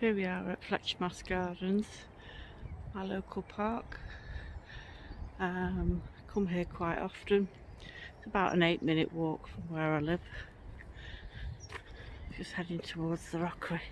Here we are at Fletcher Moss Gardens, my local park. Come here quite often. It's about an 8-minute walk from where I live. Just heading towards the rockery.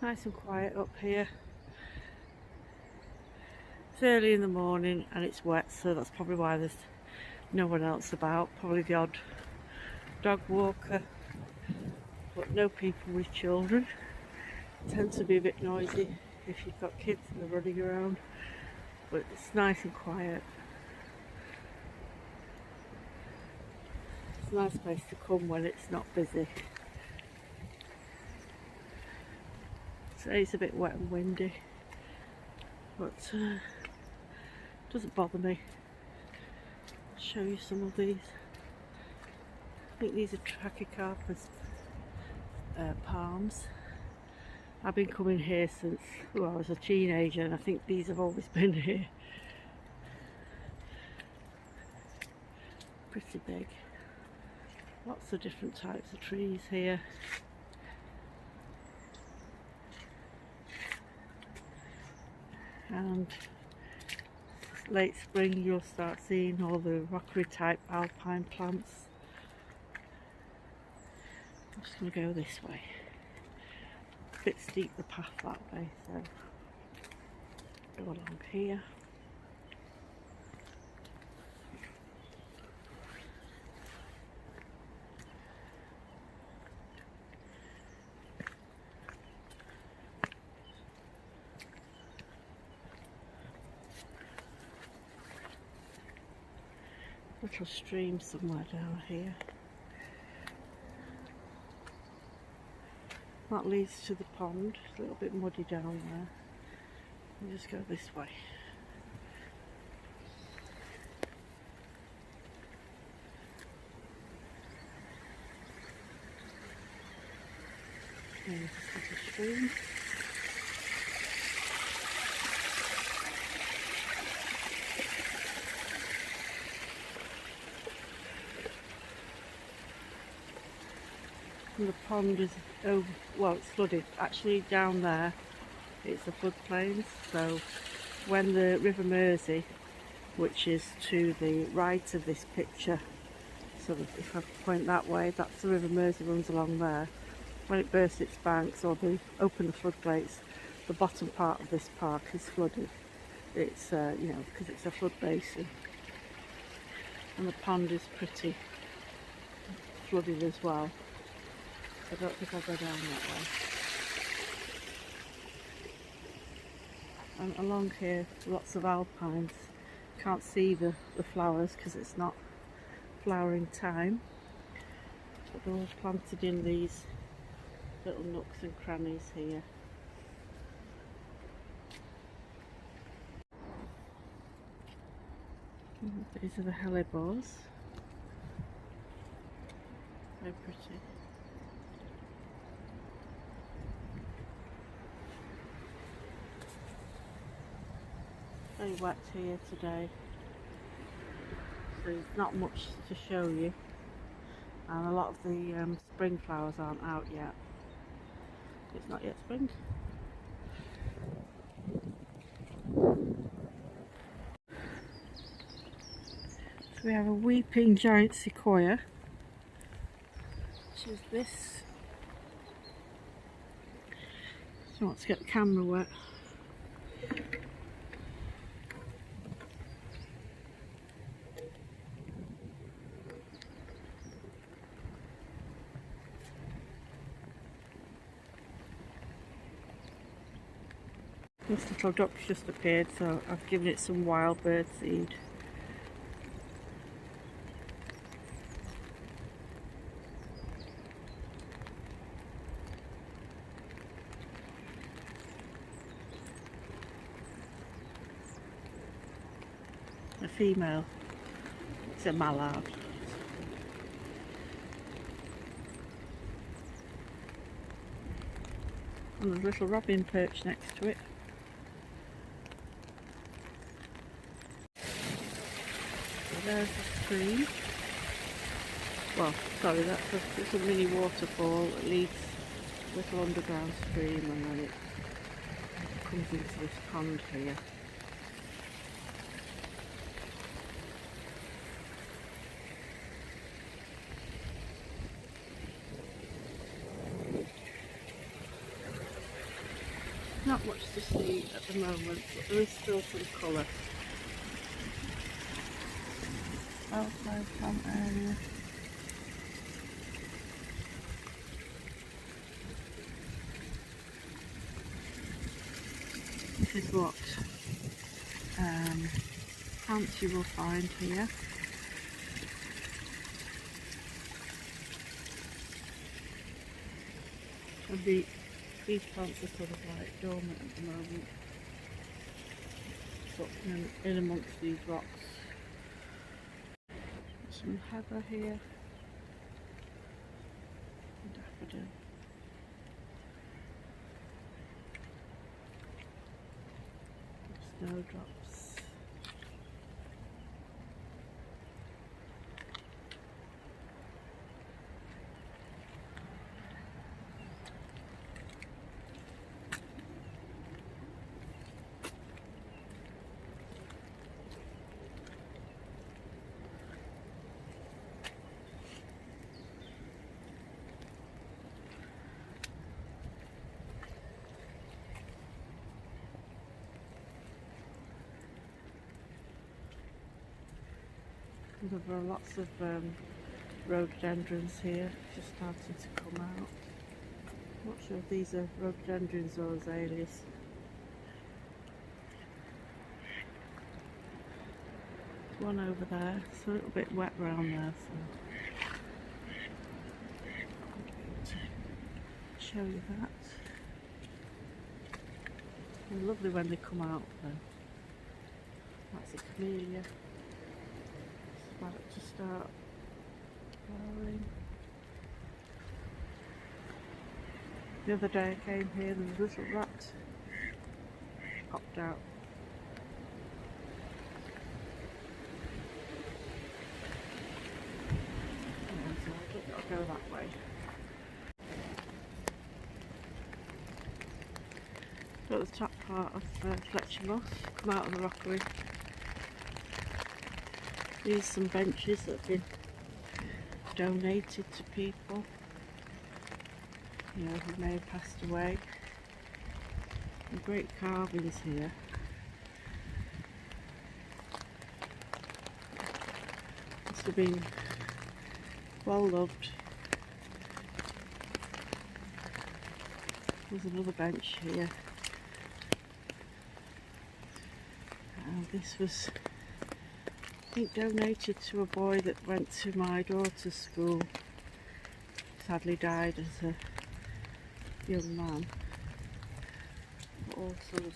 Nice and quiet up here. It's early in the morning and it's wet, so that's probably why there's no one else about. Probably the odd dog walker, but no people with children. It tends to be a bit noisy if you've got kids and they're running around, but it's nice and quiet. It's a nice place to come when it's not busy. Today it's a bit wet and windy, but doesn't bother me. I'll show you some of these. I think these are Trachycarpus palms. I've been coming here since I was a teenager, and I think these have always been here. Pretty big. Lots of different types of trees here. And late spring you'll start seeing all the rockery type alpine plants. I'm just going to go this way. A bit steep the path that way, so go along here. Little stream somewhere down here. That leads to the pond. It's a little bit muddy down there. We'll just go this way. There's this little stream. And the pond is over, well, it's flooded. Actually down there it's the floodplains, so when the River Mersey, which is to the right of this picture, sort of if I point that way, that's the River Mersey, runs along there. When it bursts its banks or they open the floodgates, the bottom part of this park is flooded. It's you know, because it's a flood basin, and the pond is pretty flooded as well. I don't think I'll go down that way. And along here, lots of alpines. Can't see the flowers because it's not flowering time. But they're all planted in these little nooks and crannies here. These are the hellebores. So pretty. Very wet here today, so there's not much to show you, and a lot of the spring flowers aren't out yet. It's not yet spring. So we have a weeping giant sequoia, which is this. So let's get the camera wet. This little duck's just appeared, so I've given it some wild bird seed. A female. It's a mallard. And there's a little robin perched next to it. So there's the stream. Well, sorry, it's a mini waterfall that leads a little underground stream, and then it comes into this pond here. Not much to see at the moment, but there is still some colour. Outside plant area. This is what plants you will find here. And these plants are sort of like dormant at the moment, but in amongst these rocks. Some heather here, daffodil. Snowdrops. There are lots of rhododendrons here, just starting to come out. Not sure if these are rhododendrons or azaleas. There's one over there, it's a little bit wet around there, so I'll show you that. They're lovely when they come out though. That's a camellia. About to start flowering. The other day I came here and there was a little rat popped out. So I think I'll go that way. So at the top part of Fletcher Moss, come out of the rockery. These are some benches that have been donated to people, you know, who may have passed away. And great carvings here. Must have been well loved. There's another bench here. And this was, I think, donated to a boy that went to my daughter's school. Sadly died as a young man. But all sort of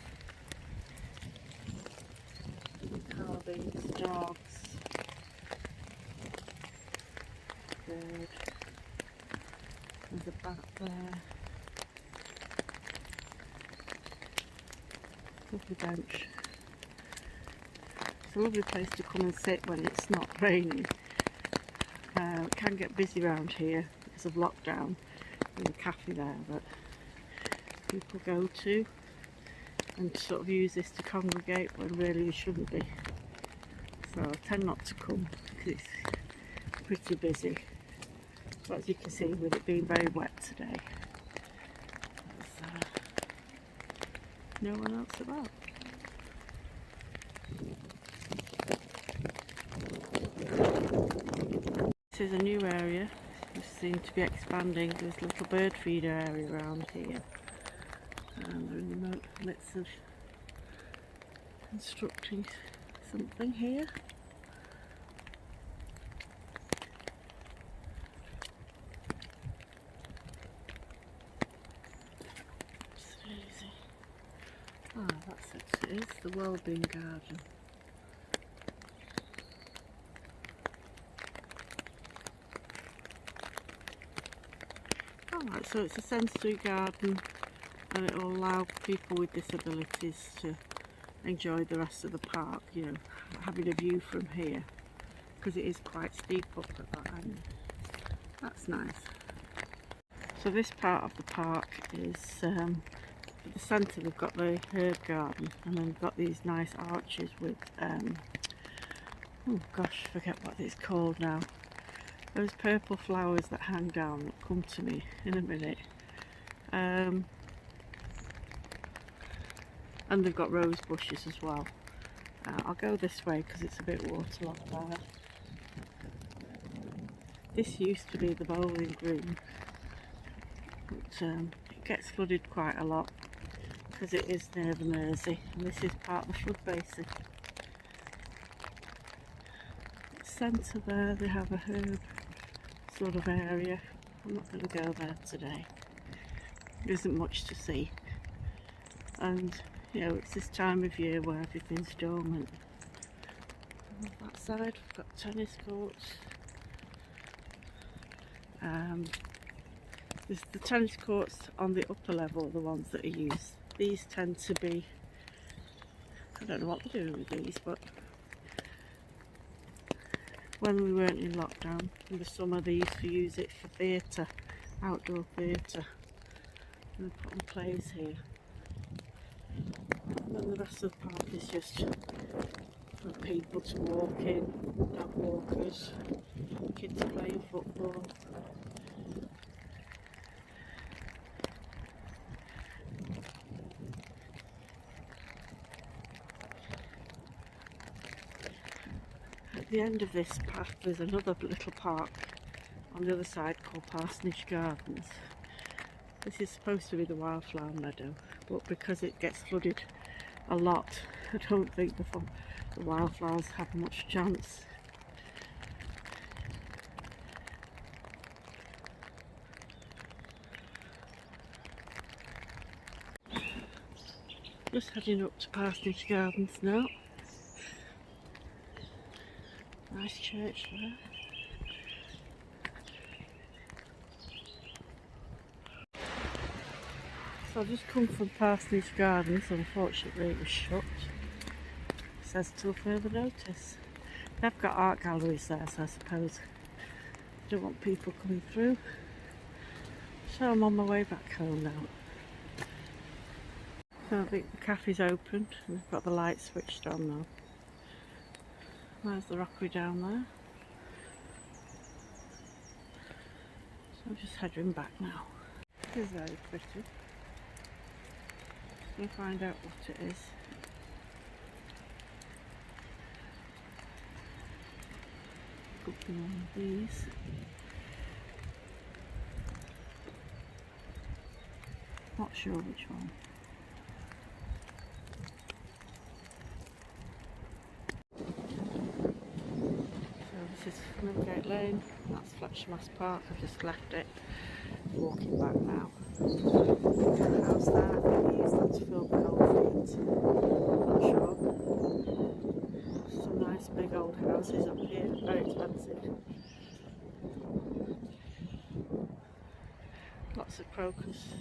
carvings, dogs, bird. back there. Lovely bench. It's a lovely place to come and sit when it's not raining. It can get busy around here because of lockdown. There's a cafe there that people go to and sort of use this to congregate when really you shouldn't be. So I tend not to come because it's pretty busy. But as you can see, with it being very wet today, there's no one else about. This is a new area. We seem to be expanding. There's a little bird feeder area around here. And they're in the midst of constructing something here. Ah, that's it. It is the Wellbeing Garden. Alright, so it's a sensory garden and it will allow people with disabilities to enjoy the rest of the park, you know, having a view from here, because it is quite steep up at that end. That's nice. So this part of the park is at the centre we've got the herb garden, and then we've got these nice arches with oh gosh, I forget what it's called now. Those purple flowers that hang down that come to me in a minute. And they've got rose bushes as well. I'll go this way because it's a bit waterlogged there. This used to be the bowling green, but it gets flooded quite a lot because it is near the Mersey, and this is part of the flood basin. Centre there they have a herb sort of area. I'm not going to go there today. There isn't much to see, and you know, it's this time of year where everything's dormant. On that side we've got tennis courts. There's the tennis courts on the upper level, the ones that are used. These tend to be, I don't know what they're doing with these, but when we weren't in lockdown in the summer they used to use it for theatre, outdoor theatre, and they put on plays here. And then the rest of the park is just for people to walk in, dog walkers, kids playing football. At the end of this path there's another little park on the other side called Parsonage Gardens. This is supposed to be the wildflower meadow, but because it gets flooded a lot, I don't think the wildflowers have much chance. Just heading up to Parsonage Gardens now. Nice church there. So I've just come from Parsonage Gardens, unfortunately it was shut. It says till further notice. They've got art galleries there, so I suppose I don't want people coming through. So I'm on my way back home now. So I think the cafe's opened and we've got the lights switched on now. There's the rockery down there. So I'm just heading back now. It is very pretty. Just going to find out what it is. Could be one of these. Not sure which one. This is Millgate Lane, that's Fletcher Moss Park. I've just left it, walking back now. Got a house there, I think they use that to fill the coal feet. Not sure. Some nice big old houses up here, very expensive. lots of crocus